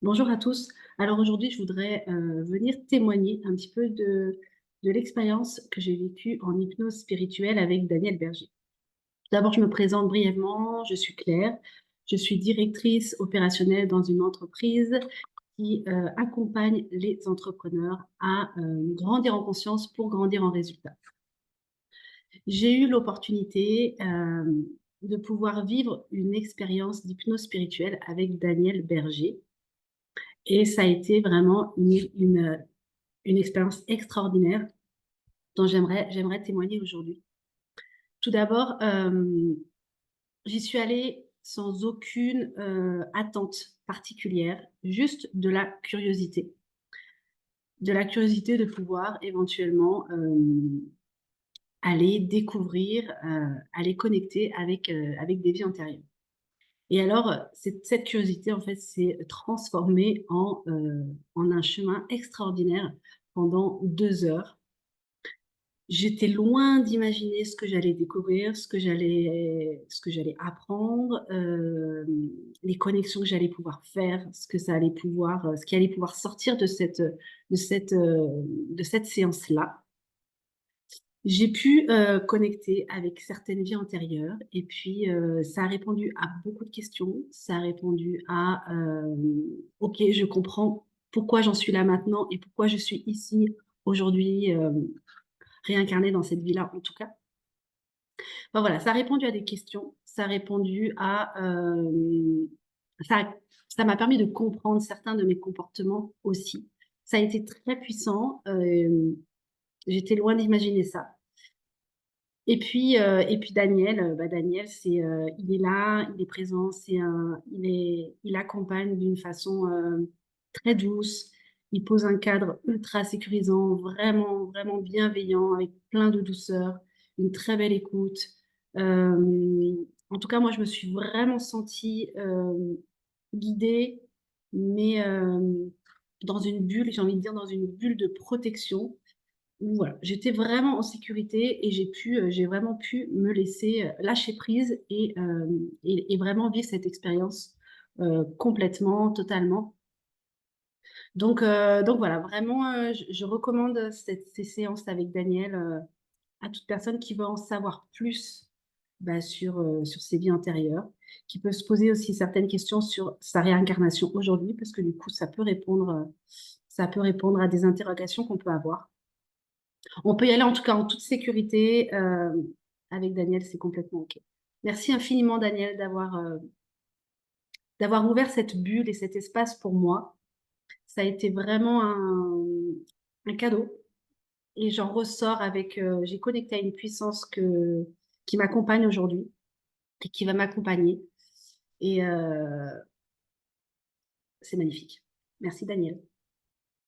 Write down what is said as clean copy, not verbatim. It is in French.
Bonjour à tous. Alors aujourd'hui, je voudrais venir témoigner un petit peu de l'expérience que j'ai vécue en hypnose spirituelle avec Daniel Berger. D'abord, je me présente brièvement, je suis Claire, je suis directrice opérationnelle dans une entreprise qui accompagne les entrepreneurs à grandir en conscience pour grandir en résultat. J'ai eu l'opportunité de pouvoir vivre une expérience d'hypnose spirituelle avec Daniel Berger. Et ça a été vraiment une expérience extraordinaire dont j'aimerais témoigner aujourd'hui. Tout d'abord, j'y suis allée sans aucune, attente particulière, juste de la curiosité. De la curiosité de pouvoir éventuellement, aller découvrir, aller connecter avec des vies antérieures. Et alors, cette curiosité, en fait, s'est transformée en un chemin extraordinaire pendant 2 heures. J'étais loin d'imaginer ce que j'allais découvrir, ce que j'allais apprendre, les connexions que j'allais pouvoir faire, ce qui allait pouvoir sortir de cette séance-là. J'ai pu, connecter avec certaines vies antérieures et puis, ça a répondu à beaucoup de questions. Ça a répondu à, «OK, je comprends pourquoi j'en suis là maintenant et pourquoi je suis ici aujourd'hui, réincarnée dans cette vie-là», en tout cas. Enfin voilà, ça a répondu à des questions, ça a répondu à, ça a ça m'a permis de comprendre certains de mes comportements aussi. Ça a été très puissant, j'étais loin d'imaginer ça. Et puis Daniel, Daniel, il est là, il est présent, il accompagne d'une façon, très douce. Il pose un cadre ultra sécurisant, vraiment, vraiment bienveillant, avec plein de douceur, une très belle écoute. En tout cas, moi, je me suis vraiment sentie, guidée, mais, dans une bulle, j'ai envie de dire dans une bulle de protection. Voilà, j'étais vraiment en sécurité et j'ai vraiment pu me laisser, lâcher prise et vraiment vivre cette expérience, complètement, totalement. Donc voilà, vraiment, je recommande ces séances avec Daniel, à toute personne qui veut en savoir plus, sur ses vies antérieures, qui peut se poser aussi certaines questions sur sa réincarnation aujourd'hui, parce que du coup, ça peut répondre à des interrogations qu'on peut avoir. On peut y aller en tout cas en toute sécurité, avec Daniel, c'est complètement OK. Merci infiniment Daniel d'avoir ouvert cette bulle et cet espace pour moi. Ça a été vraiment un cadeau et j'en ressors j'ai connecté à une puissance qui m'accompagne aujourd'hui et qui va m'accompagner et c'est magnifique. Merci Daniel.